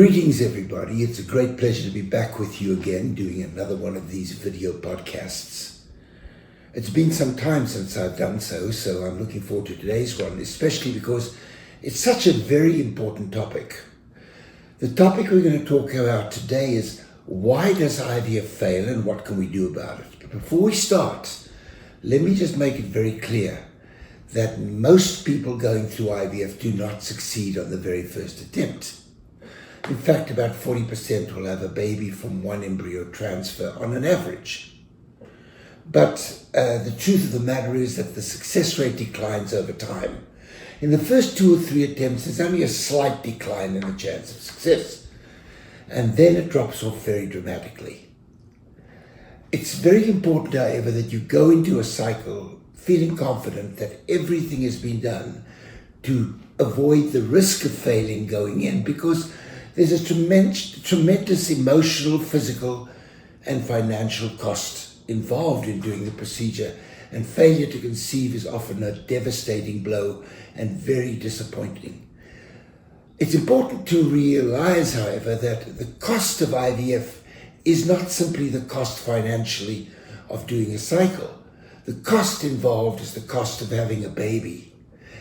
Greetings everybody, it's a great pleasure to be back with you again doing another one of these video podcasts. It's been some time since I've done so I'm looking forward to today's one, especially because it's such a very important topic. The topic we're going to talk about today is why does IVF fail and what can we do about it? But before we start, let me just make it very clear that most people going through IVF do not succeed on the very first attempt. In fact, about 40% will have a baby from one embryo transfer on an average. But the truth of the matter is that the success rate declines over time. In the first 2 or 3 attempts, there's only a slight decline in the chance of success. And then it drops off very dramatically. It's very important, however, that you go into a cycle feeling confident that everything has been done to avoid the risk of failing going in, because there's a tremendous emotional, physical, and financial cost involved in doing the procedure, and failure to conceive is often a devastating blow and very disappointing. It's important to realize, however, that the cost of IVF is not simply the cost financially of doing a cycle. The cost involved is the cost of having a baby.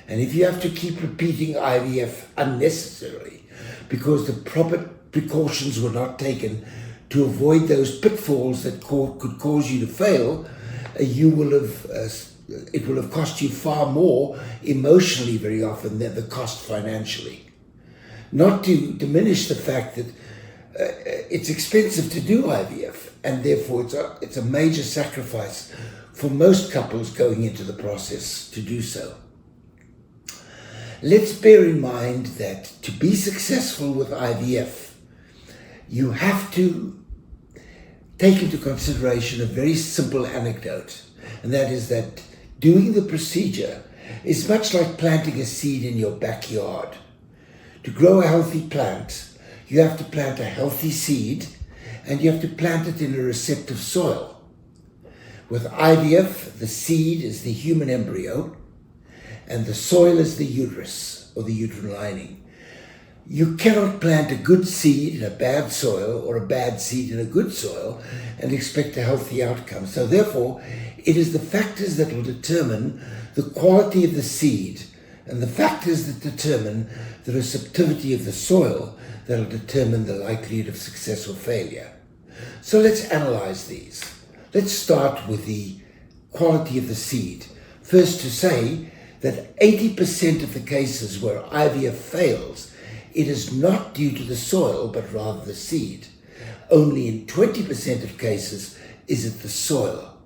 And if you have to keep repeating IVF unnecessarily, because the proper precautions were not taken to avoid those pitfalls that could cause you to fail, it will have cost you far more emotionally very often than the cost financially. Not to diminish the fact that it's expensive to do IVF, and therefore it's a major sacrifice for most couples going into the process to do so. Let's bear in mind that to be successful with IVF, you have to take into consideration a very simple anecdote, and that is that doing the procedure is much like planting a seed in your backyard. To grow a healthy plant, you have to plant a healthy seed, and you have to plant it in a receptive soil. With IVF, the seed is the human embryo, and the soil is the uterus, or the uterine lining. You cannot plant a good seed in a bad soil or a bad seed in a good soil and expect a healthy outcome. So therefore, it is the factors that will determine the quality of the seed and the factors that determine the receptivity of the soil that will determine the likelihood of success or failure. So let's analyze these. Let's start with the quality of the seed. First, to say that 80% of the cases where IVF fails, it is not due to the soil, but rather the seed. Only in 20% of cases is it the soil.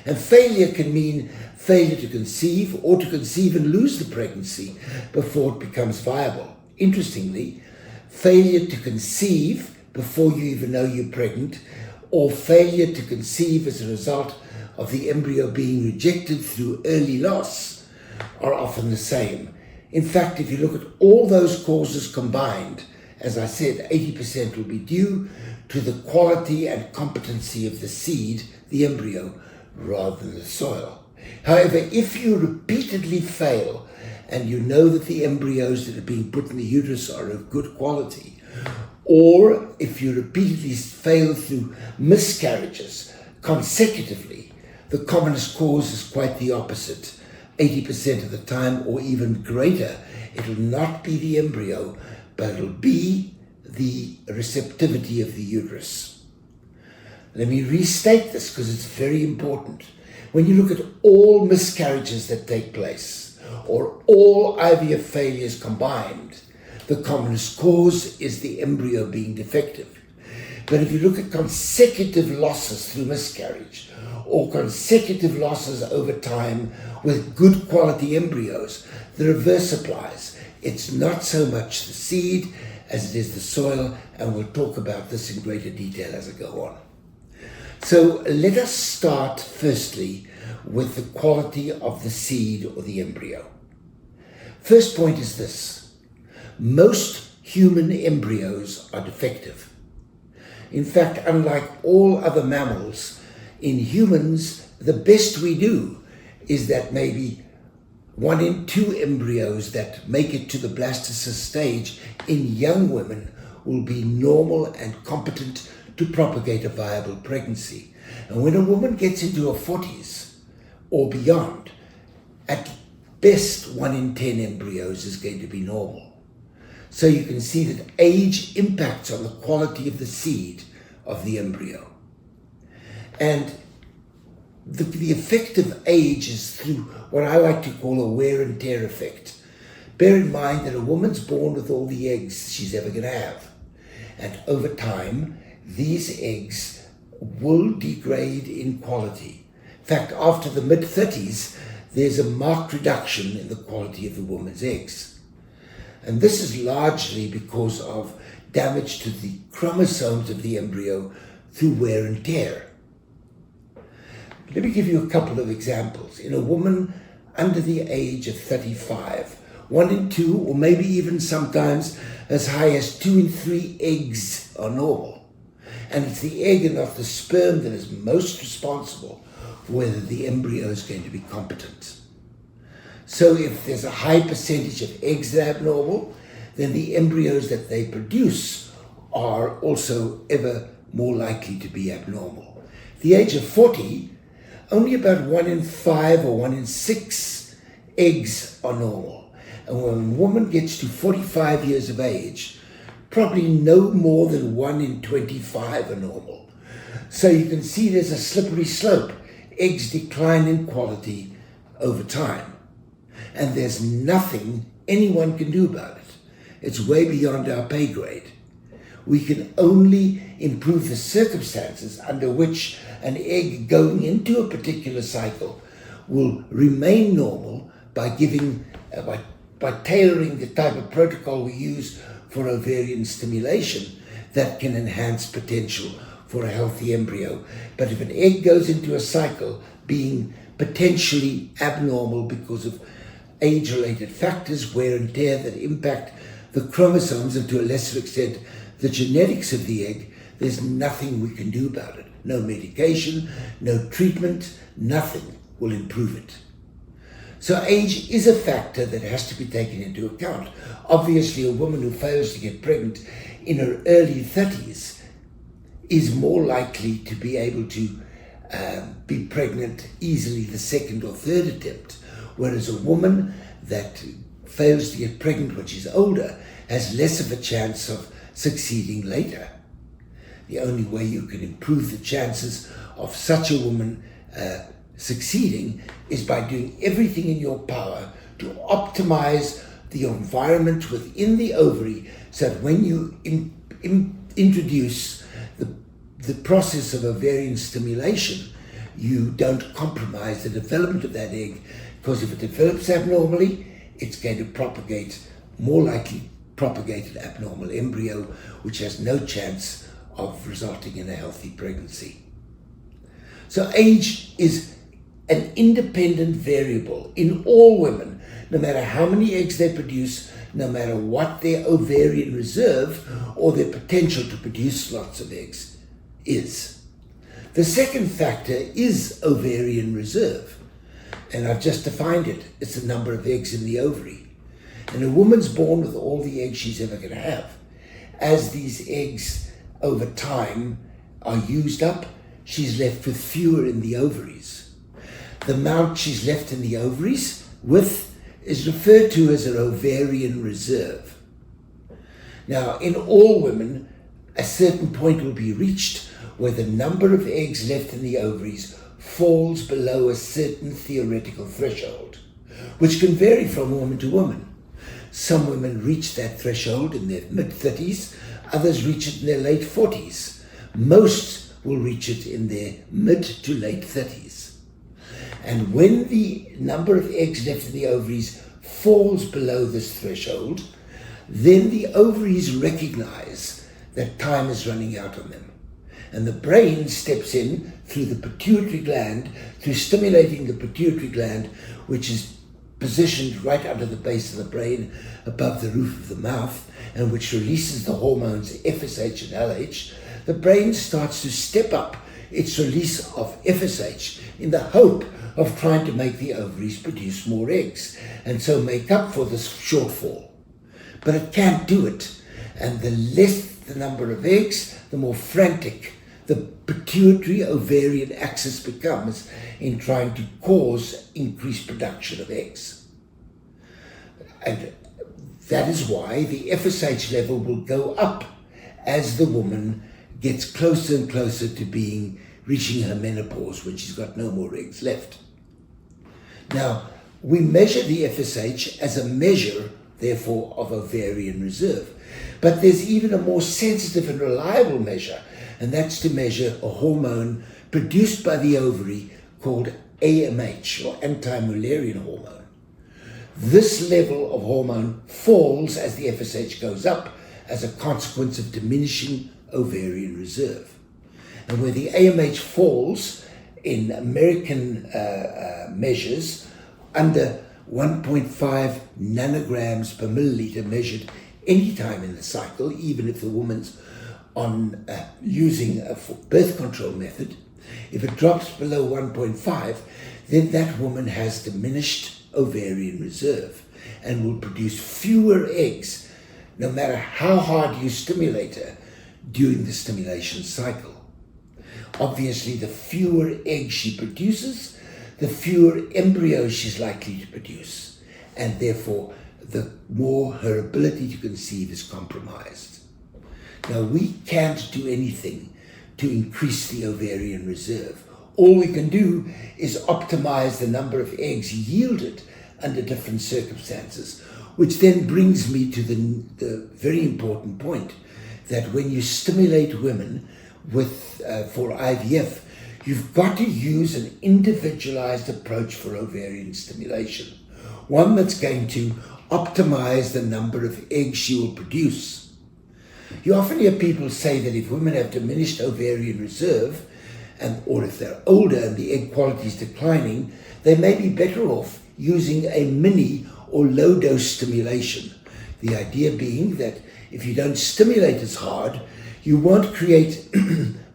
And failure can mean failure to conceive, or to conceive and lose the pregnancy before it becomes viable. Interestingly, failure to conceive before you even know you're pregnant, or failure to conceive as a result of the embryo being rejected through early loss, are often the same. In fact, if you look at all those causes combined, as I said, 80% will be due to the quality and competency of the seed, the embryo, rather than the soil. However, if you repeatedly fail and you know that the embryos that are being put in the uterus are of good quality, or if you repeatedly fail through miscarriages consecutively, the commonest cause is quite the opposite. 80% of the time, or even greater, it will not be the embryo, but it will be the receptivity of the uterus. Let me restate this because it's very important. When you look at all miscarriages that take place, or all IVF failures combined, the commonest cause is the embryo being defective. But if you look at consecutive losses through miscarriage, or consecutive losses over time with good quality embryos, the reverse applies. It's not so much the seed as it is the soil, and we'll talk about this in greater detail as I go on. So let us start firstly with the quality of the seed or the embryo. First point is this: most human embryos are defective. In fact, unlike all other mammals, in humans, the best we do is that maybe 1 in 2 embryos that make it to the blastocyst stage in young women will be normal and competent to propagate a viable pregnancy. And when a woman gets into her 40s or beyond, at best 1 in 10 embryos is going to be normal. So you can see that age impacts on the quality of the seed of the embryo. And the effect of age is through what I like to call a wear and tear effect. Bear in mind that a woman's born with all the eggs she's ever going to have. And over time, these eggs will degrade in quality. In fact, after the mid-30s, there's a marked reduction in the quality of the woman's eggs. And this is largely because of damage to the chromosomes of the embryo through wear and tear. Let me give you a couple of examples. In a woman under the age of 35, 1 in 2, or maybe even sometimes as high as 2 in 3 eggs are normal. And it's the egg and not the sperm that is most responsible for whether the embryo is going to be competent. So if there's a high percentage of eggs that are abnormal, then the embryos that they produce are also ever more likely to be abnormal. At the age of 40, only about 1 in 5 or 1 in 6 eggs are normal. And when a woman gets to 45 years of age, probably no more than 1 in 25 are normal. So you can see there's a slippery slope. Eggs decline in quality over time. And there's nothing anyone can do about it. It's way beyond our pay grade. We can only improve the circumstances under which an egg going into a particular cycle will remain normal by tailoring the type of protocol we use for ovarian stimulation that can enhance potential for a healthy embryo. But if an egg goes into a cycle being potentially abnormal because of age-related factors, wear and tear that impact the chromosomes and to a lesser extent the genetics of the egg, there's nothing we can do about it. No medication, no treatment, nothing will improve it. So age is a factor that has to be taken into account. Obviously, a woman who fails to get pregnant in her early 30s is more likely to be able to be pregnant easily the second or third attempt, whereas a woman that fails to get pregnant when she's older has less of a chance of succeeding later. The only way you can improve the chances of such a woman succeeding is by doing everything in your power to optimize the environment within the ovary so that when you introduce the process of ovarian stimulation, you don't compromise the development of that egg, because if it develops abnormally, it's going to more likely propagate an abnormal embryo, which has no chance of resulting in a healthy pregnancy. So age is an independent variable in all women, no matter how many eggs they produce, no matter what their ovarian reserve or their potential to produce lots of eggs is. The second factor is ovarian reserve, and I've just defined it. It's the number of eggs in the ovary. And a woman's born with all the eggs she's ever going to have. As these eggs over time are used up, she's left with fewer in the ovaries. The amount she's left in the ovaries with is referred to as an ovarian reserve. Now, in all women, a certain point will be reached where the number of eggs left in the ovaries falls below a certain theoretical threshold, which can vary from woman to woman. Some women reach that threshold in their mid-30s, others reach it in their late 40s. Most will reach it in their mid to late 30s. And when the number of eggs left in the ovaries falls below this threshold, then the ovaries recognize that time is running out on them. And the brain steps in through the pituitary gland, through stimulating the pituitary gland, which is positioned right under the base of the brain, above the roof of the mouth, and which releases the hormones FSH and LH. The brain starts to step up its release of FSH in the hope of trying to make the ovaries produce more eggs, and so make up for this shortfall. But it can't do it, and the the number of eggs, the more frantic the pituitary ovarian axis becomes in trying to cause increased production of eggs. And that is why the FSH level will go up as the woman gets closer and closer to reaching her menopause, when she's got no more eggs left. Now, we measure the FSH as a measure, therefore, of ovarian reserve. But there's even a more sensitive and reliable measure, and that's to measure a hormone produced by the ovary called AMH, or anti-Mullerian hormone. This level of hormone falls as the FSH goes up as a consequence of diminishing ovarian reserve. And where the AMH falls in American measures under 1.5 nanograms per milliliter measured any time in the cycle, even if the woman's on using a birth control method, if it drops below 1.5, then that woman has diminished ovarian reserve and will produce fewer eggs no matter how hard you stimulate her during the stimulation cycle. Obviously, the fewer eggs she produces, the fewer embryos she's likely to produce, and therefore the more her ability to conceive is compromised. Now, we can't do anything to increase the ovarian reserve. All we can do is optimize the number of eggs yielded under different circumstances, which then brings me to the very important point that when you stimulate women for IVF, you've got to use an individualized approach for ovarian stimulation, one that's going to optimize the number of eggs she will produce. You often hear people say that if women have diminished ovarian reserve, or if they're older and the egg quality is declining, they may be better off using a mini or low-dose stimulation. The idea being that if you don't stimulate as hard, you won't create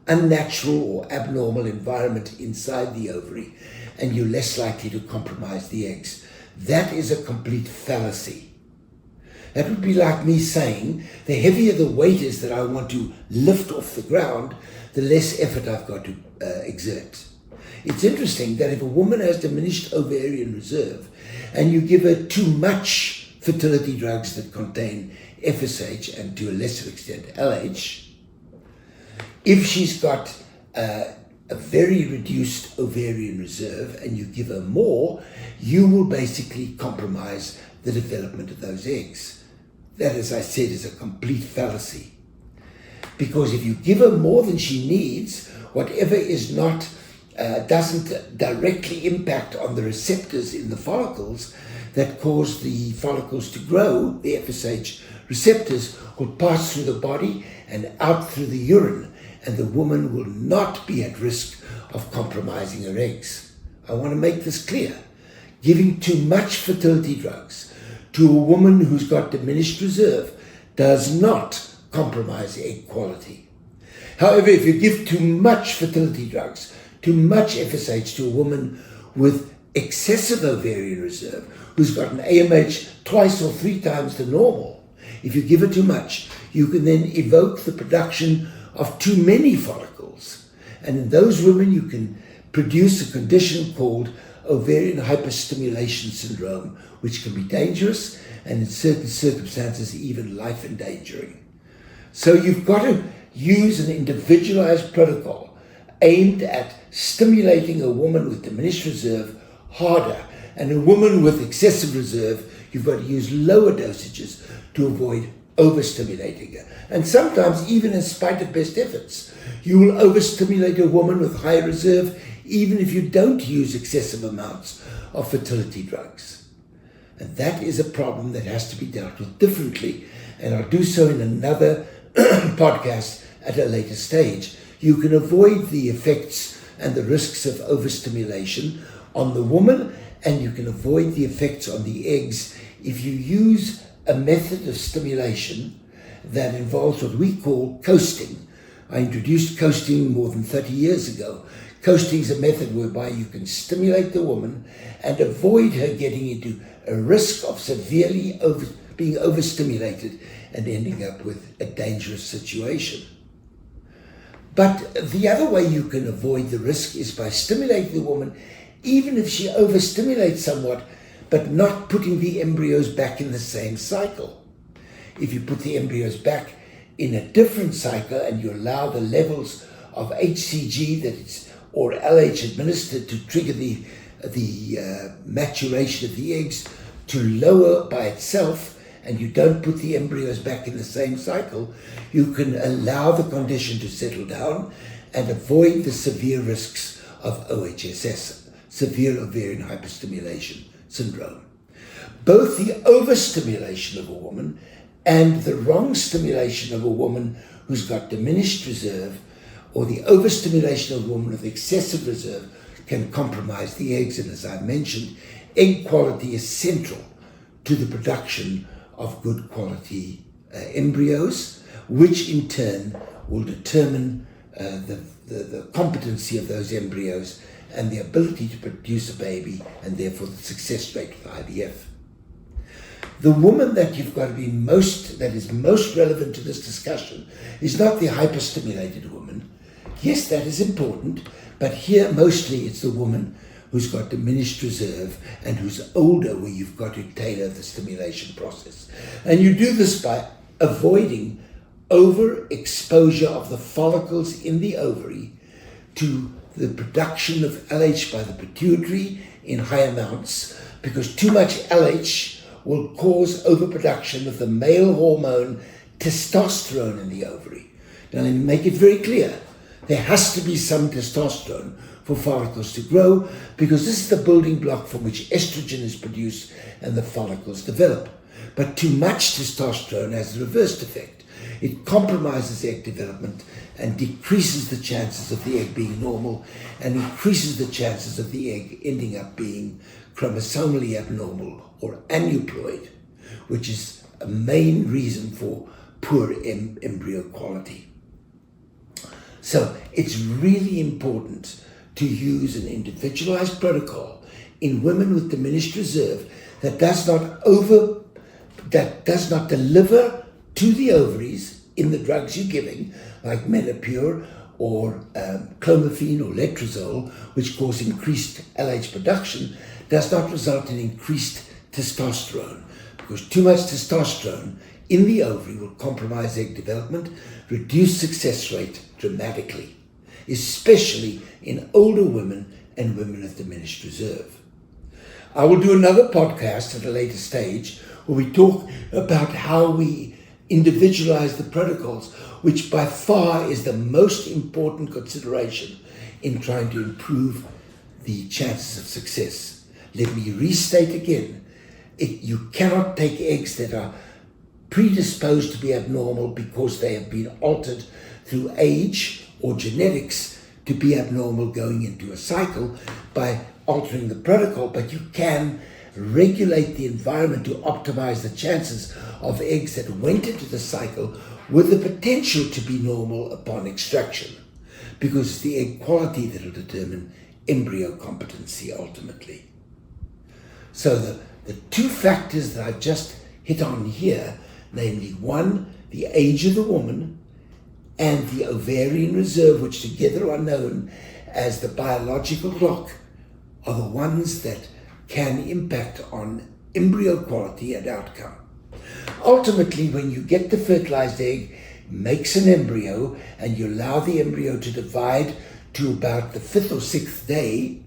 unnatural or abnormal environment inside the ovary, and you're less likely to compromise the eggs. That is a complete fallacy. That would be like me saying, the heavier the weight is that I want to lift off the ground, the less effort I've got to exert. It's interesting that if a woman has diminished ovarian reserve and you give her too much fertility drugs that contain FSH and to a lesser extent LH, if she's got a very reduced ovarian reserve and you give her more, you will basically compromise the development of those eggs. That, as I said, is a complete fallacy. Because if you give her more than she needs, whatever is not, doesn't directly impact on the receptors in the follicles that cause the follicles to grow, the FSH receptors will pass through the body and out through the urine, and the woman will not be at risk of compromising her eggs. I want to make this clear. Giving too much fertility drugs to a woman who's got diminished reserve does not compromise egg quality. However, if you give too much fertility drugs, too much FSH to a woman with excessive ovarian reserve, who's got an AMH twice or three times the normal, if you give her too much, you can then evoke the production of too many follicles. And in those women, you can produce a condition called ovarian hyperstimulation syndrome, which can be dangerous and in certain circumstances even life-endangering. So you've got to use an individualized protocol aimed at stimulating a woman with diminished reserve harder, and a woman with excessive reserve, you've got to use lower dosages to avoid overstimulating her. And sometimes, even in spite of best efforts, you will overstimulate a woman with high reserve even if you don't use excessive amounts of fertility drugs. And that is a problem that has to be dealt with differently, and I'll do so in another podcast at a later stage. You can avoid the effects and the risks of overstimulation on the woman, and you can avoid the effects on the eggs if you use a method of stimulation that involves what we call coasting. I introduced coasting more than 30 years ago. Coasting is a method whereby you can stimulate the woman and avoid her getting into a risk of severely being overstimulated and ending up with a dangerous situation. But the other way you can avoid the risk is by stimulating the woman, even if she overstimulates somewhat, but not putting the embryos back in the same cycle. If you put the embryos back in a different cycle and you allow the levels of HCG or LH administered to trigger the maturation of the eggs to lower by itself, and you don't put the embryos back in the same cycle, you can allow the condition to settle down and avoid the severe risks of OHSS, severe ovarian hyperstimulation syndrome. Both the overstimulation of a woman and the wrong stimulation of a woman who's got diminished reserve, or the overstimulation of a woman with excessive reserve, can compromise the eggs. And as I mentioned, egg quality is central to the production of good quality embryos, which in turn will determine the competency of those embryos and the ability to produce a baby, and therefore the success rate with IVF. The woman that you've got to be that is most relevant to this discussion is not the hyperstimulated woman. Yes, that is important, but here mostly it's the woman who's got diminished reserve and who's older, where you've got to tailor the stimulation process. And you do this by avoiding overexposure of the follicles in the ovary to the production of LH by the pituitary in high amounts, because too much LH will cause overproduction of the male hormone testosterone in the ovary. Now let me make it very clear. There has to be some testosterone for follicles to grow, because this is the building block from which estrogen is produced and the follicles develop. But too much testosterone has the reversed effect. It compromises egg development and decreases the chances of the egg being normal and increases the chances of the egg ending up being chromosomally abnormal or aneuploid, which is a main reason for poor embryo quality. So it's really important to use an individualized protocol in women with diminished reserve that does not deliver to the ovaries in the drugs you're giving, like Menopur or clomiphene or letrozole, which cause increased LH production, does not result in increased testosterone, because too much testosterone in the ovary will compromise egg development, reduce success rate dramatically, especially in older women and women with diminished reserve. I will do another podcast at a later stage where we talk about how we individualize the protocols, which by far is the most important consideration in trying to improve the chances of success. Let me restate again, you cannot take eggs that are predisposed to be abnormal because they have been altered through age or genetics to be abnormal going into a cycle by altering the protocol, but you can regulate the environment to optimize the chances of eggs that went into the cycle with the potential to be normal upon extraction, because it's the egg quality that will determine embryo competency ultimately. So the two factors that I've just hit on here, namely one, the age of the woman, and the ovarian reserve, which together are known as the biological clock, are the ones that can impact on embryo quality and outcome. Ultimately, when you get the fertilized egg, makes an embryo, and you allow the embryo to divide to about the 5th or 6th day,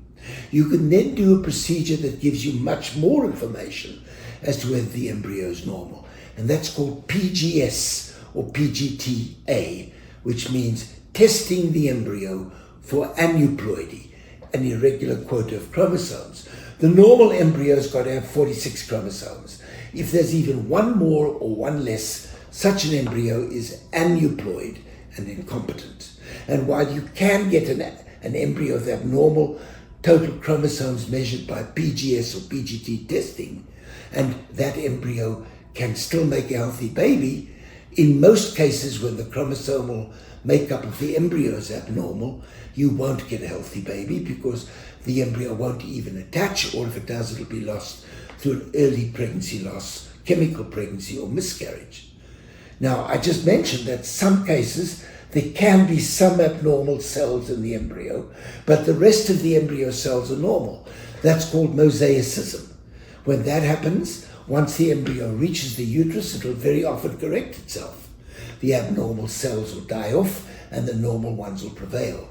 you can then do a procedure that gives you much more information as to whether the embryo is normal. And that's called PGS or PGTA, which means testing the embryo for aneuploidy, an irregular quota of chromosomes. The normal embryo's got to have 46 chromosomes. If there's even one more or one less, such an embryo is aneuploid and incompetent. And while you can get an embryo with abnormal total chromosomes measured by PGS or PGT testing, and that embryo can still make a healthy baby, in most cases when the chromosomal makeup of the embryo is abnormal, you won't get a healthy baby because the embryo won't even attach, or if it does, it'll be lost through an early pregnancy loss chemical pregnancy or miscarriage. Now, I just mentioned that some cases there can be some abnormal cells in the embryo, but the rest of the embryo cells are normal. That's called mosaicism. When that happens, once the embryo reaches the uterus, it will very often correct itself. The abnormal cells will die off and the normal ones will prevail.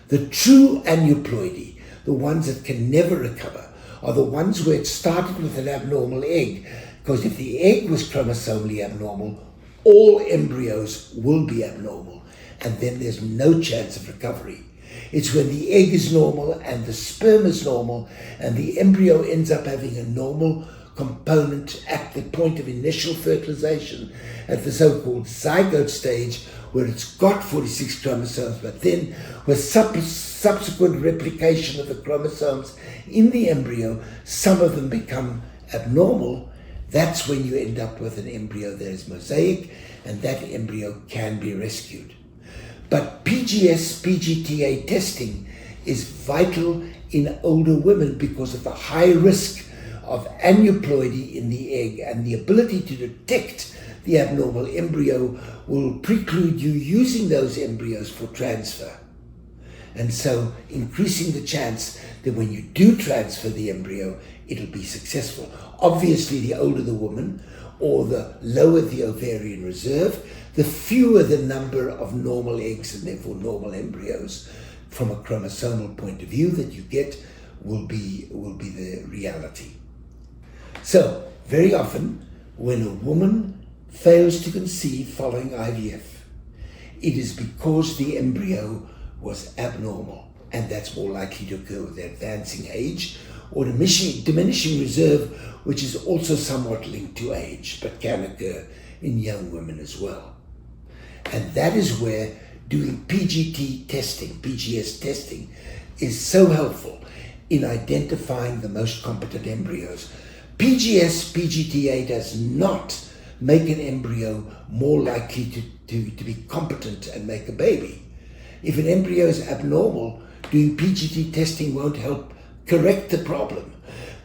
The true aneuploidy, the ones that can never recover, are the ones where it started with an abnormal egg, because if the egg was chromosomally abnormal, all embryos will be abnormal, and then there's no chance of recovery. It's when the egg is normal and the sperm is normal and the embryo ends up having a normal component at the point of initial fertilization, at the so-called zygote stage, where it's got 46 chromosomes, but then with subsequent replication of the chromosomes in the embryo, some of them become abnormal. That's when you end up with an embryo that is mosaic, and that embryo can be rescued. But PGS, PGTA testing is vital in older women because of the high risk of aneuploidy in the egg, and the ability to detect the abnormal embryo will preclude you using those embryos for transfer. And so increasing the chance that when you do transfer the embryo, it'll be successful. Obviously, the older the woman or the lower the ovarian reserve, the fewer the number of normal eggs and therefore normal embryos from a chromosomal point of view that you get will be the reality. So, very often, when a woman fails to conceive following IVF, it is because the embryo was abnormal, and that's more likely to occur with advancing age or diminishing reserve, which is also somewhat linked to age, but can occur in young women as well. And that is where doing PGT testing, PGS testing, is so helpful in identifying the most competent embryos. PGS, PGTA does not make an embryo more likely to be competent and make a baby. If an embryo is abnormal, doing PGT testing won't help correct the problem.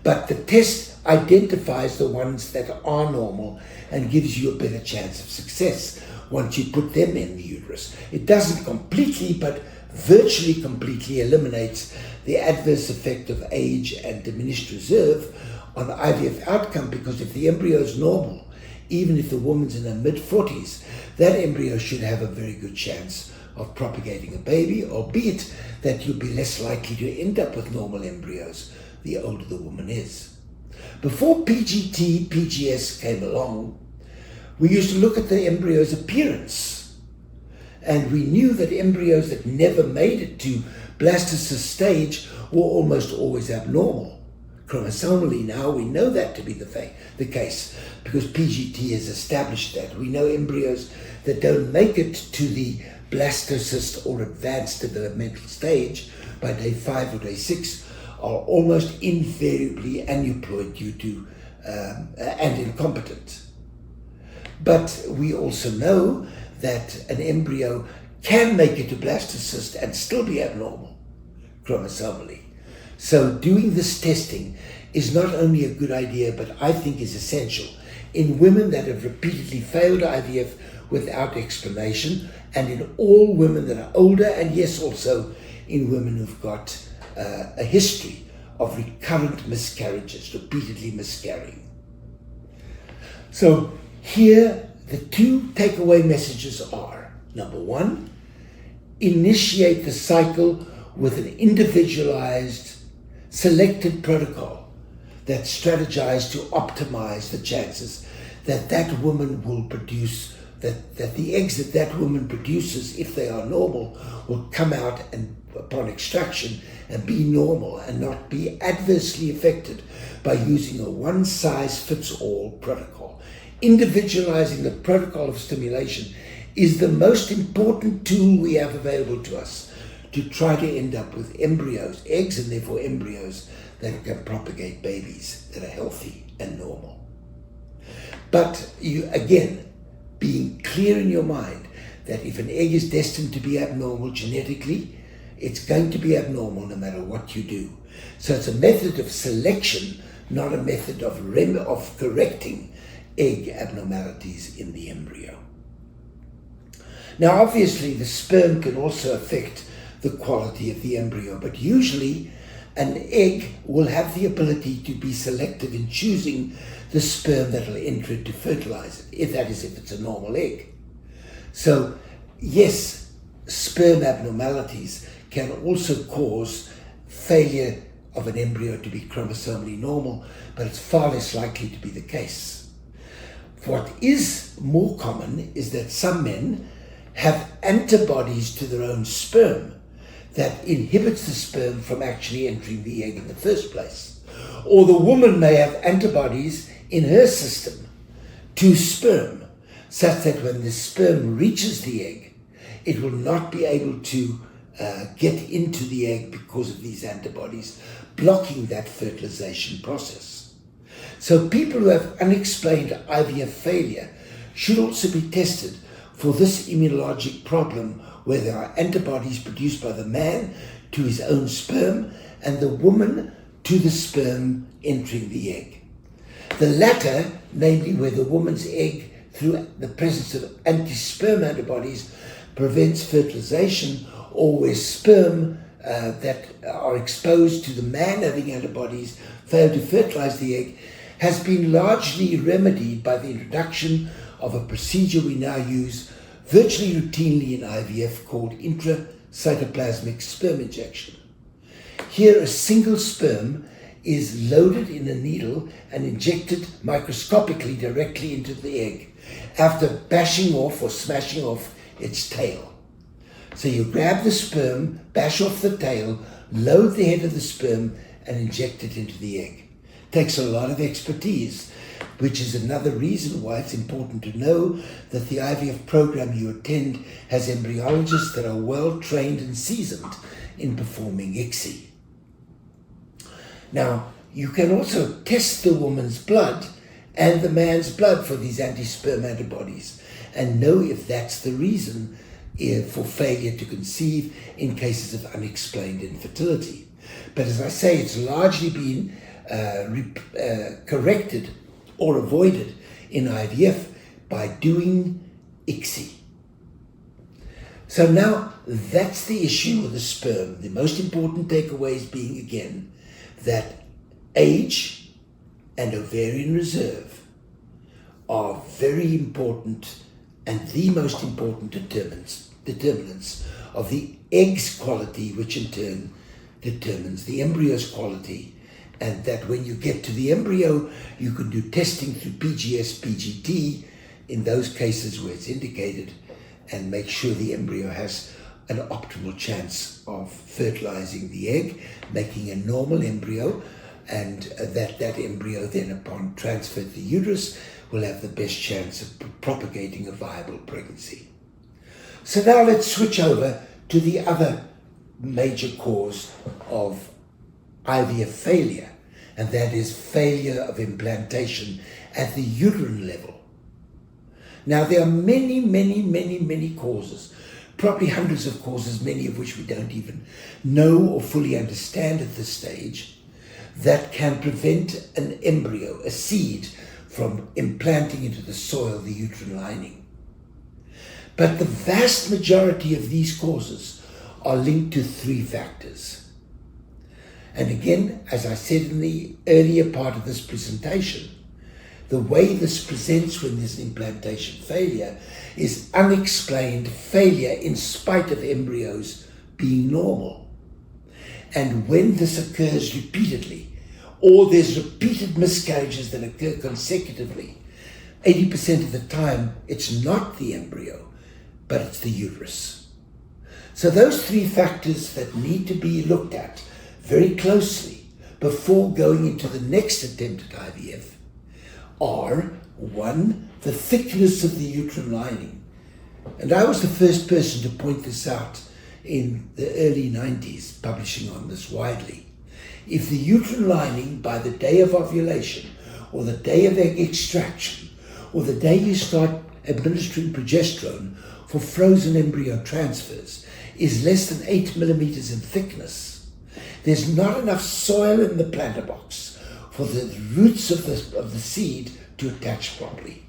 But the test identifies the ones that are normal and gives you a better chance of success once you put them in the uterus. It doesn't completely, but virtually completely eliminates the adverse effect of age and diminished reserve on IVF outcome, because if the embryo is normal, even if the woman's in her mid-40s, that embryo should have a very good chance of propagating a baby, albeit that you'll be less likely to end up with normal embryos the older the woman is. Before PGT, PGS came along, we used to look at the embryo's appearance, and we knew that embryos that never made it to blastocyst stage were almost always abnormal. Chromosomally now, we know that to be the case, because PGT has established that. We know embryos that don't make it to the blastocyst or advanced developmental stage by day 5 or day 6 are almost invariably aneuploid due to and incompetent. But we also know that an embryo can make it to blastocyst and still be abnormal chromosomally. So doing this testing is not only a good idea, but I think is essential in women that have repeatedly failed IVF without explanation, and in all women that are older, and yes, also in women who've got a history of recurrent miscarriages, repeatedly miscarrying. So here, the two takeaway messages are: number one, initiate the cycle with an individualized, selected protocol that's strategized to optimize the chances that that woman will produce, that the eggs that that woman produces, if they are normal, will come out and upon extraction and be normal and not be adversely affected by using a one-size-fits-all protocol. Individualizing the protocol of stimulation is the most important tool we have available to us to try to end up with embryos, eggs, and therefore embryos that can propagate babies that are healthy and normal. But you, again, being clear in your mind that if an egg is destined to be abnormal genetically, it's going to be abnormal no matter what you do. So it's a method of selection, not a method of correcting egg abnormalities in the embryo. Now, obviously, the sperm can also affect the quality of the embryo, but usually an egg will have the ability to be selective in choosing the sperm that will enter it to fertilize it, if it's a normal egg. So, yes, sperm abnormalities can also cause failure of an embryo to be chromosomally normal, but it's far less likely to be the case. What is more common is that some men have antibodies to their own sperm that inhibits the sperm from actually entering the egg in the first place. Or the woman may have antibodies in her system to sperm, such that when the sperm reaches the egg, it will not be able to get into the egg because of these antibodies, blocking that fertilization process. So people who have unexplained IVF failure should also be tested for this immunologic problem, where there are antibodies produced by the man to his own sperm and the woman to the sperm entering the egg. The latter, namely where the woman's egg, through the presence of anti-sperm antibodies, prevents fertilization, or where sperm that are exposed to the man having antibodies fail to fertilize the egg, has been largely remedied by the introduction of a procedure we now use virtually routinely in IVF called intracytoplasmic sperm injection. Here, a single sperm is loaded in a needle and injected microscopically directly into the egg after bashing off or smashing off its tail. So you grab the sperm, bash off the tail, load the head of the sperm and inject it into the egg. Takes a lot of expertise, which is another reason why it's important to know that the IVF program you attend has embryologists that are well trained and seasoned in performing ICSI. Now, you can also test the woman's blood and the man's blood for these anti-sperm antibodies and know if that's the reason for failure to conceive in cases of unexplained infertility. But as I say, it's largely been corrected or avoided in IVF by doing ICSI. So now that's the issue with the sperm. The most important takeaways being, again, that age and ovarian reserve are very important and the most important determinants of the egg's quality, which in turn determines the embryo's quality. And that when you get to the embryo, you can do testing through PGS, PGT in those cases where it's indicated, and make sure the embryo has an optimal chance of fertilizing the egg, making a normal embryo, and that embryo then, upon transfer to the uterus, will have the best chance of propagating a viable pregnancy. So now let's switch over to the other major cause of IVF failure, and that is failure of implantation at the uterine level. Now, there are many causes, probably hundreds of causes, many of which we don't even know or fully understand at this stage, that can prevent an embryo, a seed, from implanting into the soil, the uterine lining. But the vast majority of these causes are linked to three factors. And again, as I said in the earlier part of this presentation, the way this presents when there's an implantation failure is unexplained failure in spite of embryos being normal. And when this occurs repeatedly, or there's repeated miscarriages that occur consecutively, 80% of the time it's not the embryo, but it's the uterus. So those three factors that need to be looked at very closely before going into the next attempt at IVF are, one, the thickness of the uterine lining. And I was the first person to point this out in the early 90s, publishing on this widely. If the uterine lining by the day of ovulation, or the day of egg extraction, or the day you start administering progesterone for frozen embryo transfers is less than 8 millimeters in thickness, there's not enough soil in the plantar box for the roots of the seed to attach properly.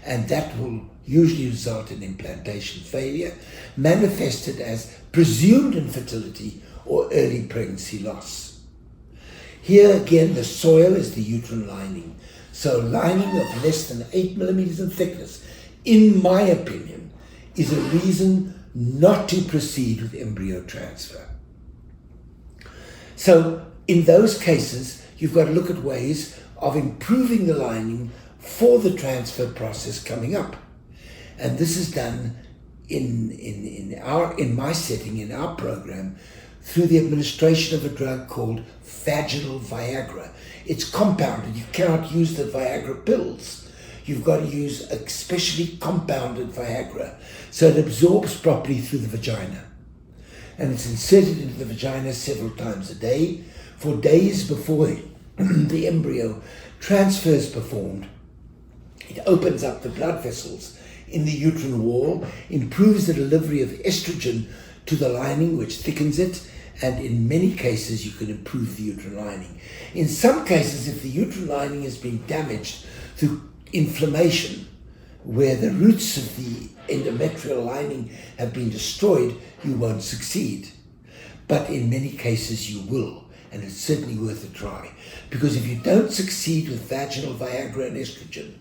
And that will usually result in implantation failure, manifested as presumed infertility or early pregnancy loss. Here again, the soil is the uterine lining. So lining of less than 8 millimeters in thickness, in my opinion, is a reason not to proceed with embryo transfer. So in those cases, you've got to look at ways of improving the lining for the transfer process coming up. And this is done in my setting, in our program, through the administration of a drug called vaginal Viagra. It's compounded. You cannot use the Viagra pills. You've got to use a specially compounded Viagra so it absorbs properly through the vagina. And it's inserted into the vagina several times a day for days before the embryo transfer is performed. It opens up the blood vessels in the uterine wall, improves the delivery of estrogen to the lining, which thickens it, and in many cases you can improve the uterine lining. In some cases, if the uterine lining has been damaged through inflammation, where the roots of the endometrial lining have been destroyed, you won't succeed. But in many cases you will, and it's certainly worth a try. Because if you don't succeed with vaginal Viagra and estrogen,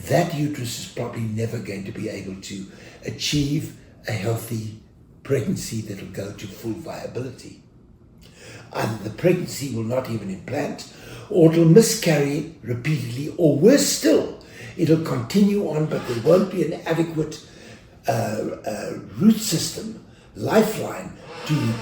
that uterus is probably never going to be able to achieve a healthy pregnancy that will go to full viability. Either the pregnancy will not even implant, or it'll miscarry repeatedly, or worse still, it'll continue on, but there won't be an adequate root system, lifeline, to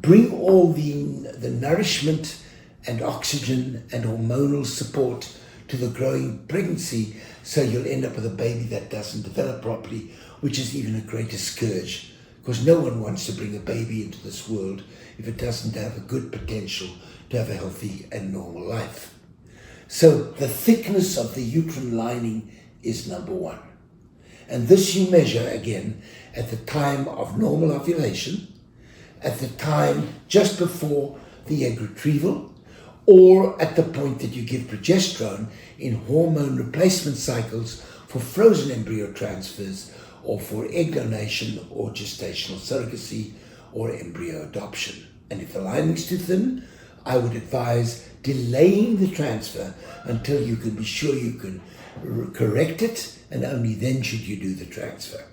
bring all the nourishment and oxygen and hormonal support to the growing pregnancy, so you'll end up with a baby that doesn't develop properly, which is even a greater scourge, because no one wants to bring a baby into this world if it doesn't have a good potential to have a healthy and normal life. So the thickness of the uterine lining is number one. And this you measure again at the time of normal ovulation, at the time just before the egg retrieval, or at the point that you give progesterone in hormone replacement cycles for frozen embryo transfers, or for egg donation or gestational surrogacy or embryo adoption. And if the lining's too thin, I would advise delaying the transfer until you can be sure you can correct it, and only then should you do the transfer.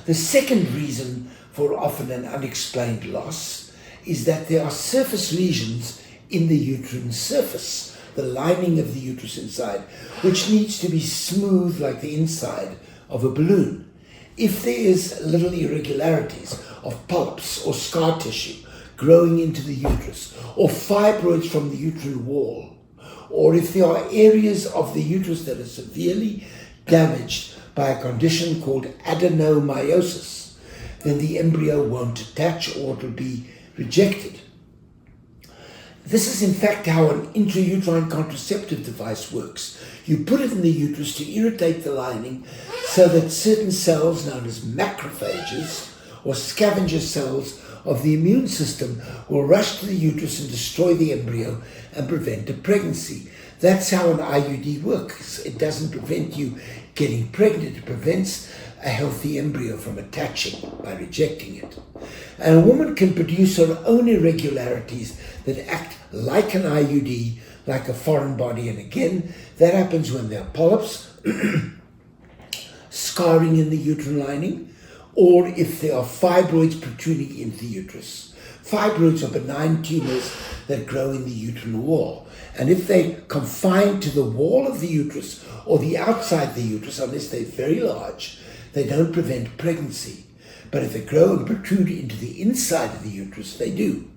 The second reason for often an unexplained loss is that there are surface lesions in the uterine surface, the lining of the uterus inside, which needs to be smooth like the inside of a balloon. If there is little irregularities of polyps or scar tissue growing into the uterus, or fibroids from the uterine wall, or if there are areas of the uterus that are severely damaged by a condition called adenomyosis, then the embryo won't attach, or it will be rejected. This is in fact how an intrauterine contraceptive device works. You put it in the uterus to irritate the lining so that certain cells known as macrophages or scavenger cells of the immune system will rush to the uterus and destroy the embryo and prevent a pregnancy. That's how an IUD works. It doesn't prevent you getting pregnant. It prevents a healthy embryo from attaching by rejecting it. And a woman can produce her own irregularities that act like an IUD, like a foreign body. And again, that happens when there are polyps, scarring in the uterine lining, or if there are fibroids protruding into the uterus. Fibroids are benign tumors that grow in the uterine wall. And if they confine to the wall of the uterus or the outside the uterus, unless they're very large, they don't prevent pregnancy. But if they grow and protrude into the inside of the uterus, they do.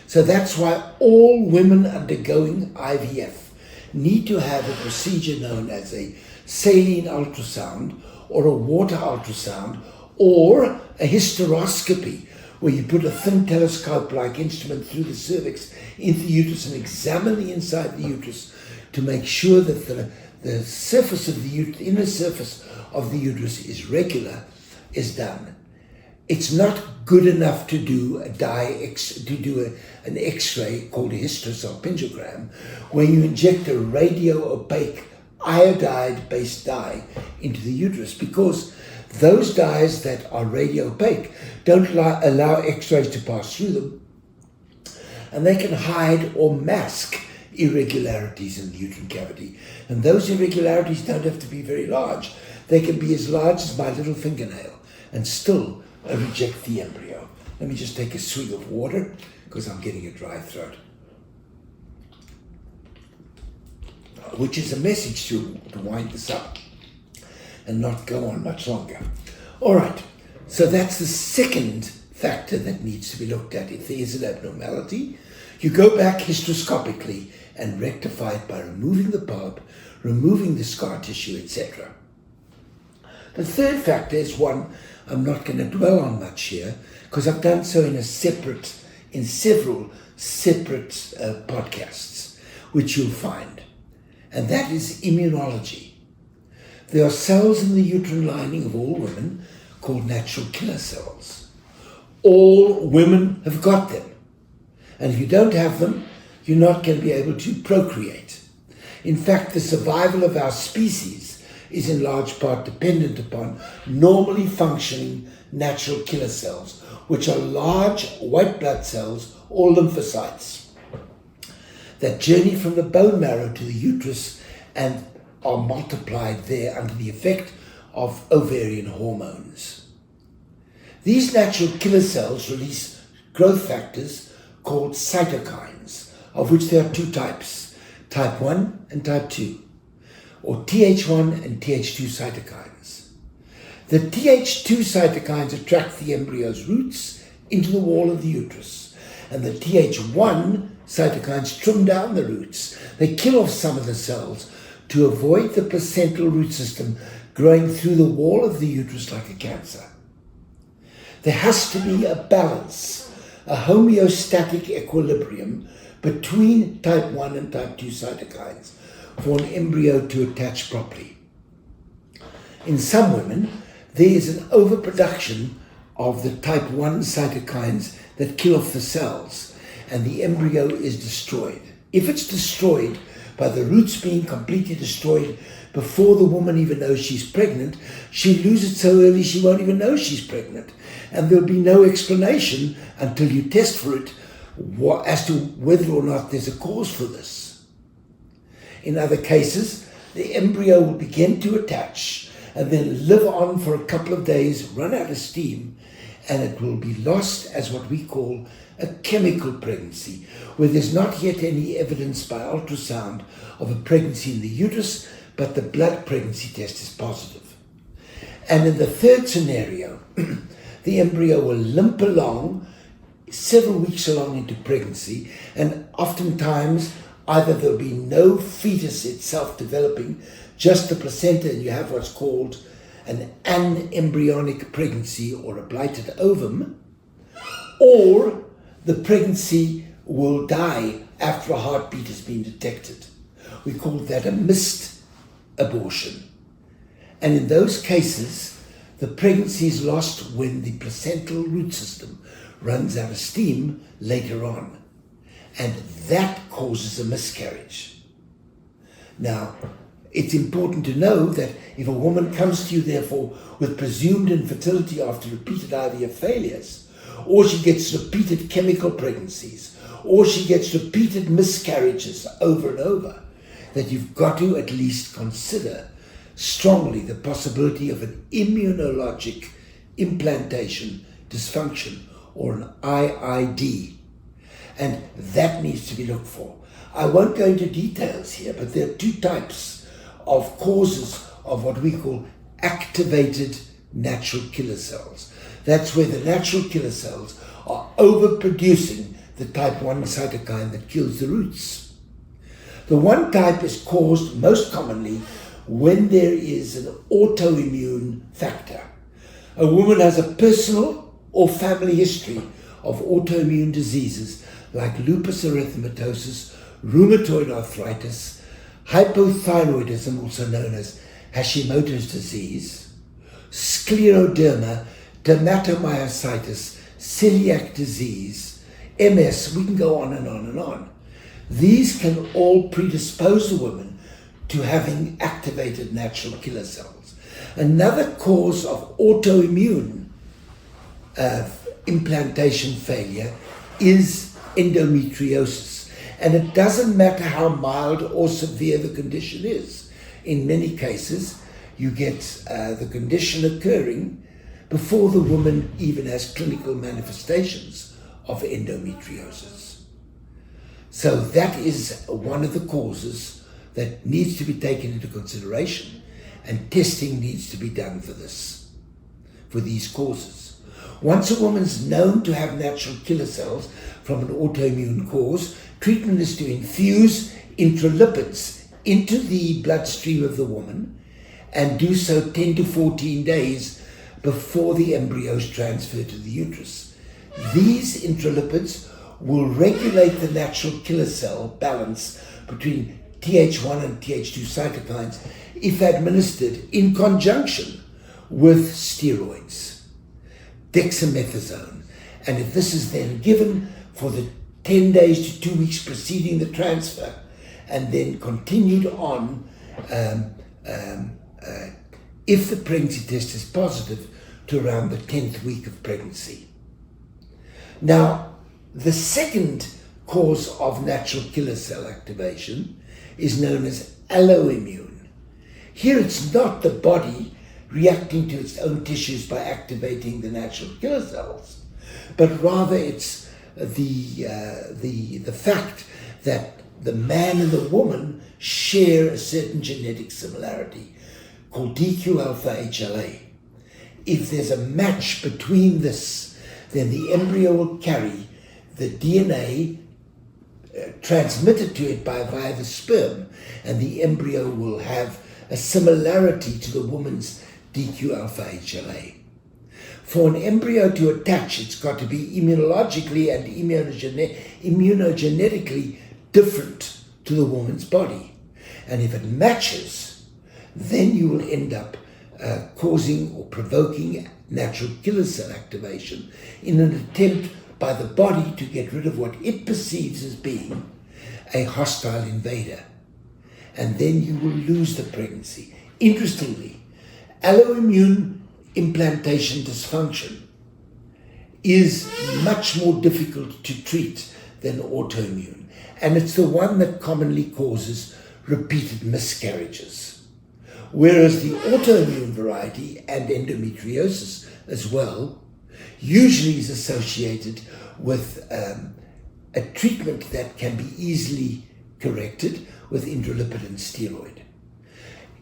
So that's why all women undergoing IVF need to have a procedure known as a saline ultrasound or a water ultrasound or a hysteroscopy, where you put a thin telescope-like instrument through the cervix into the uterus and examine the inside of the uterus to make sure that the surface of the inner surface of the uterus is regular, is done. it's not good enough to do an X-ray called a hysterosalpingogram, where you inject a radio-opaque iodide-based dye into the uterus, because those dyes that are radio-opaque don't allow X-rays to pass through them, and they can hide or mask irregularities in the uterine cavity. And those irregularities don't have to be very large. They can be as large as my little fingernail and still reject the embryo. Let me just take a swig of water because I'm getting a dry throat. Which is a message to wind this up and not go on much longer. All right, so that's the second factor that needs to be looked at. If there is an abnormality, you go back hysteroscopically and rectify it by removing the polyp, removing the scar tissue, etc. The third factor is one I'm not going to dwell on much here, because I've done so in several separate podcasts, which you'll find, and that is immunology. There are cells in the uterine lining of all women called natural killer cells. All women have got them, and if you don't have them, you're not going to be able to procreate. In fact, the survival of our species is in large part dependent upon normally functioning natural killer cells, which are large white blood cells or lymphocytes that journey from the bone marrow to the uterus and are multiplied there under the effect of ovarian hormones. These natural killer cells release growth factors called cytokines, of which there are two types, type 1 and type 2, or Th1 and Th2 cytokines. The Th2 cytokines attract the embryo's roots into the wall of the uterus, and the Th1 cytokines trim down the roots. They kill off some of the cells to avoid the placental root system growing through the wall of the uterus like a cancer. There has to be a balance, a homeostatic equilibrium between type 1 and type 2 cytokines for an embryo to attach properly. In some women, there is an overproduction of the type 1 cytokines that kill off the cells, and the embryo is destroyed. If it's destroyed by the roots being completely destroyed before the woman even knows she's pregnant, she loses it so early she won't even know she's pregnant. And there'll be no explanation until you test for it as to whether or not there's a cause for this. In other cases, the embryo will begin to attach and then live on for a couple of days, run out of steam, and it will be lost as what we call a chemical pregnancy, where there's not yet any evidence by ultrasound of a pregnancy in the uterus, but the blood pregnancy test is positive. And in the third scenario, the embryo will limp along several weeks along into pregnancy, and oftentimes either there'll be no fetus itself developing, just the placenta, and you have what's called an anembryonic pregnancy or a blighted ovum, or the pregnancy will die after a heartbeat has been detected. We call that a missed abortion. And in those cases, the pregnancy is lost when the placental root system runs out of steam later on. And that causes a miscarriage. Now, it's important to know that if a woman comes to you, therefore, with presumed infertility after repeated IVF failures, or she gets repeated chemical pregnancies, or she gets repeated miscarriages over and over, that you've got to at least consider strongly the possibility of an immunologic implantation dysfunction, or an IID. And that needs to be looked for. I won't go into details here, but there are two types of causes of what we call activated natural killer cells. That's where the natural killer cells are overproducing the type 1 cytokine that kills the roots. The one type is caused most commonly when there is an autoimmune factor. A woman has a personal or family history of autoimmune diseases like lupus erythematosus, rheumatoid arthritis, hypothyroidism, also known as Hashimoto's disease, scleroderma, dermatomyositis, celiac disease, MS, we can go on and on and on. These can all predispose the woman to having activated natural killer cells. Another cause of autoimmune implantation failure is endometriosis. And it doesn't matter how mild or severe the condition is. In many cases, you get the condition occurring before the woman even has clinical manifestations of endometriosis. So that is one of the causes that needs to be taken into consideration, and testing needs to be done for these causes. Once a woman's known to have natural killer cells from an autoimmune cause, treatment is to infuse intralipids into the bloodstream of the woman and do so 10 to 14 days before the embryo is transferred to the uterus. These intralipids will regulate the natural killer cell balance between Th1 and Th2 cytokines if administered in conjunction with steroids, dexamethasone. And if this is then given for the 10 days to 2 weeks preceding the transfer, and then continued on if the pregnancy test is positive to around the 10th week of pregnancy. Now, the second cause of natural killer cell activation is known as alloimmune. Here it's not the body reacting to its own tissues by activating the natural killer cells, but rather it's the fact that the man and the woman share a certain genetic similarity called DQ alpha HLA. If there's a match between this, then the embryo will carry the DNA transmitted to it via the sperm, and the embryo will have a similarity to the woman's DQ alpha HLA. For an embryo to attach, it's got to be immunologically and immunogenetically different to the woman's body. And if it matches, then you will end up causing or provoking natural killer cell activation in an attempt by the body to get rid of what it perceives as being a hostile invader. And then you will lose the pregnancy. Interestingly, alloimmune implantation dysfunction is much more difficult to treat than autoimmune, and it's the one that commonly causes repeated miscarriages. Whereas the autoimmune variety and endometriosis as well usually is associated with a treatment that can be easily corrected with intralipid and steroid.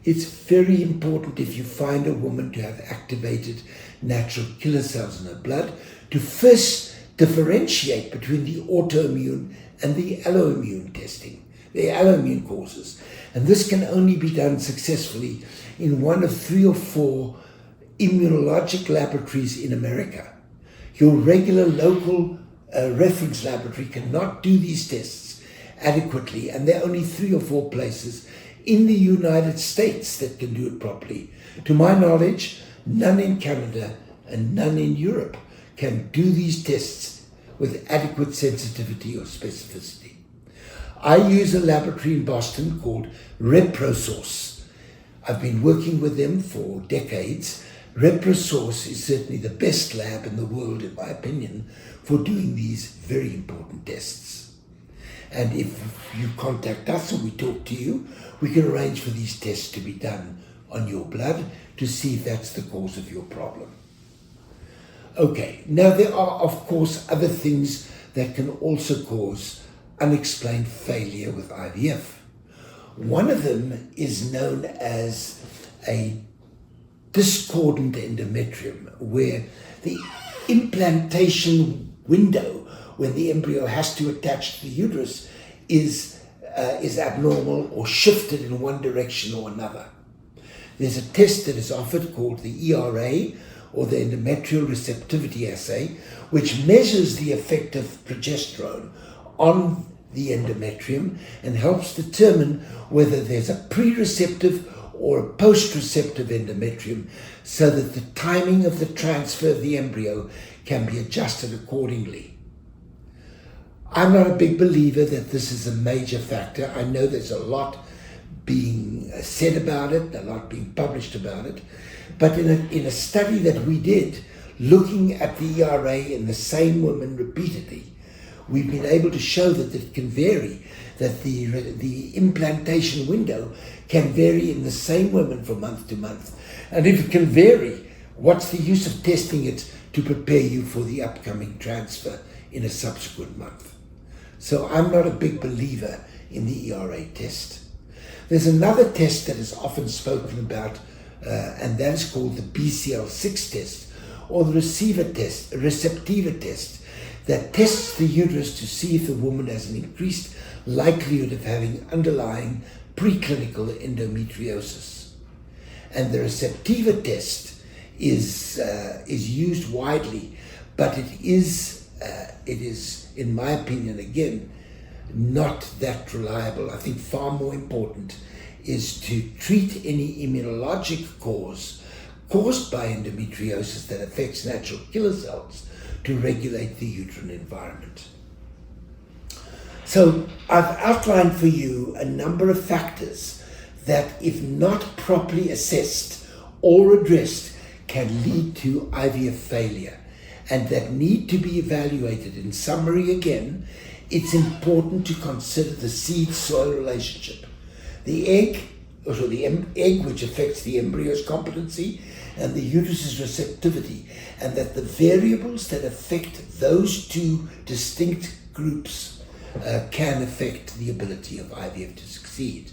It's very important, if you find a woman to have activated natural killer cells in her blood, to first differentiate between the autoimmune and the alloimmune testing, the alloimmune causes. And this can only be done successfully in one of 3 or 4 immunologic laboratories in America. Your regular local reference laboratory cannot do these tests adequately, and there are only 3 or 4 places in the United States that can do it properly. To my knowledge, none in Canada and none in Europe can do these tests with adequate sensitivity or specificity. I use a laboratory in Boston called ReproSource. I've been working with them for decades. ReproSource is certainly the best lab in the world, in my opinion, for doing these very important tests. And if you contact us or we talk to you, we can arrange for these tests to be done on your blood to see if that's the cause of your problem. Okay, now there are, of course, other things that can also cause unexplained failure with IVF. One of them is known as a discordant endometrium, where the implantation window when the embryo has to attach to the uterus is abnormal or shifted in one direction or another. There's a test that is offered called the ERA, or the endometrial receptivity assay, which measures the effect of progesterone on the endometrium and helps determine whether there's a pre-receptive or a post-receptive endometrium, so that the timing of the transfer of the embryo can be adjusted accordingly. I'm not a big believer that this is a major factor. I know there's a lot being said about it, a lot being published about it, but in a study that we did, looking at the ERA in the same women repeatedly, we've been able to show that it can vary, that the implantation window can vary in the same women from month to month. And if it can vary, what's the use of testing it to prepare you for the upcoming transfer in a subsequent month? So I'm not a big believer in the ERA test. There's another test that is often spoken about, and that is called the BCL6 test, or the receptivity test, that tests the uterus to see if the woman has an increased likelihood of having underlying preclinical endometriosis. And the receptivity test is used widely, but it is, in my opinion, again, not that reliable. I think far more important is to treat any immunologic cause caused by endometriosis that affects natural killer cells to regulate the uterine environment. So I've outlined for you a number of factors that, if not properly assessed or addressed, can lead to IVF failure, and that need to be evaluated. In summary, again, it's important to consider the seed-soil relationship, the egg which affects the embryo's competency, and the uterus's receptivity, and that the variables that affect those two distinct groups can affect the ability of IVF to succeed.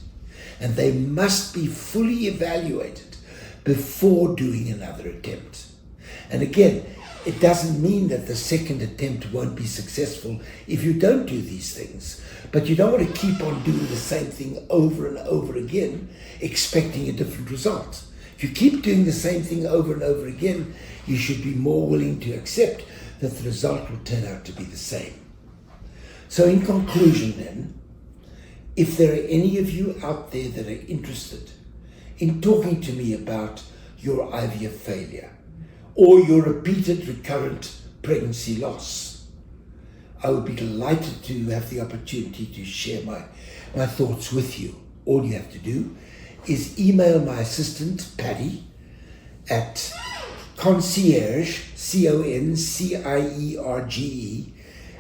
And they must be fully evaluated before doing another attempt. And again, it doesn't mean that the second attempt won't be successful if you don't do these things, but you don't want to keep on doing the same thing over and over again, expecting a different result. If you keep doing the same thing over and over again, you should be more willing to accept that the result will turn out to be the same. So in conclusion then, if there are any of you out there that are interested in talking to me about your IVF failure or your repeated recurrent pregnancy loss, I would be delighted to have the opportunity to share my thoughts with you. All you have to do is email my assistant, Patty, at concierge, concierge,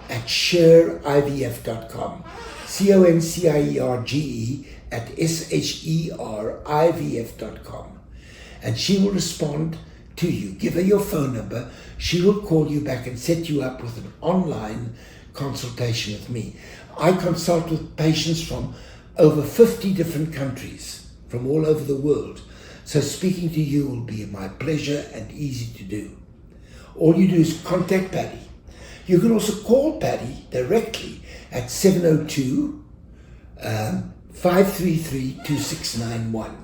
at sherivf.com, concierge at sherivf.com. And she will respond to you. Give her your phone number. She will call you back and set you up with an online consultation with me. I consult with patients from over 50 different countries, from all over the world. So speaking to you will be my pleasure and easy to do. All you do is contact Patty. You can also call Patty directly at 702-533-2691.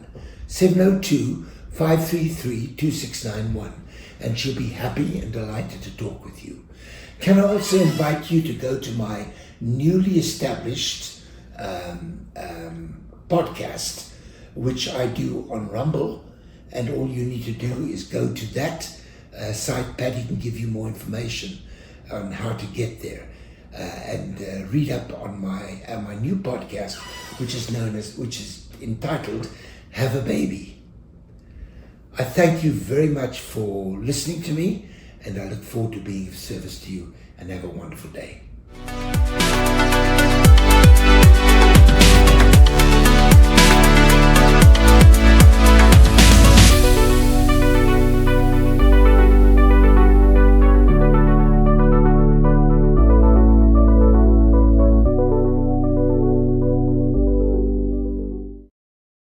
702-533-2691. And she'll be happy and delighted to talk with you. Can I also invite you to go to my newly established podcast, which I do on Rumble, and all you need to do is go to that site. Patty can give you more information on how to get there, and read up on my new podcast, which is entitled "Have a Baby." I thank you very much for listening to me, and I look forward to being of service to you, and have a wonderful day.